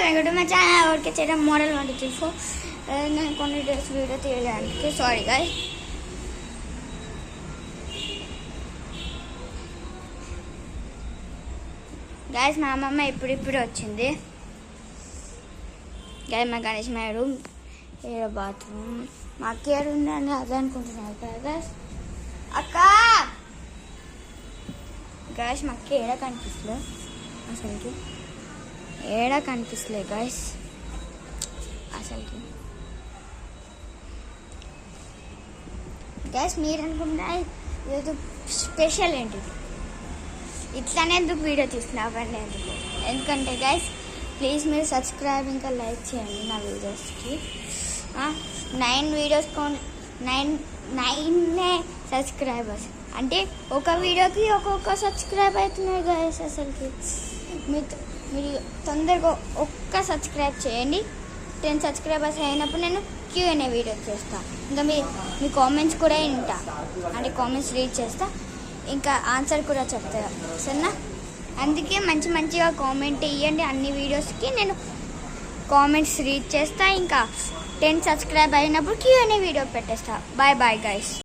Welcome to my channel. Okay చేయడం model 1 2 3 4 నేను కొన్ని డేస్ వీడియో తీయడానికి సారీ గైస్ మా అమ్మమ్మ ఇప్పుడు వచ్చింది గైస్. మా గణేష్ మా రూమ్ ఏదో బాత్రూమ్ మా అక్క ఏడు ఉందని అదే అనుకుంటున్నారు కదా గైస్. అక్క గైస్ మా అక్క ఏడా కనిపిస్తుంది అసలుకి, ఏడా కనిపిస్తలే గైస్ అసలుకి. గైస్ మీరు అనుకుంటా ఏదో స్పెషల్ ఏంటి, ఇట్లానే ఎందుకు వీడియో తీస్తున్నా అవన్నీ ఎందుకు, ఎందుకంటే గైస్ ప్లీజ్ మీరు సబ్స్క్రైబ్ ఇంకా లైక్ చేయండి నా వీడియోస్కి. 9 వీడియోస్ 9 సబ్స్క్రైబర్స్ అంటే ఒక వీడియోకి ఒక్కొక్క సబ్స్క్రైబ్ అవుతున్నాయి గైస్. అసలుకి మీరు తొందరగా ఒక్క సబ్స్క్రైబ్ చేయండి. 10 సబ్స్క్రైబర్స్ అయినప్పుడు నేను Q&A వీడియో చేస్తాను. ఇంకా మీ కామెంట్స్ కూడా వింటా, అంటే కామెంట్స్ రీడ్ చేస్తా, ఇంకా ఆన్సర్ కూడా చెప్తా సరేనా. అందుకే మంచిగా కామెంట్ ఇవ్వండి. అన్ని వీడియోస్కి నేను కామెంట్స్ రీడ్ చేస్తా. ఇంకా 10 సబ్స్క్రైబ్ అయినప్పుడు Q&A వీడియో పెట్టేస్తా. Bye guys.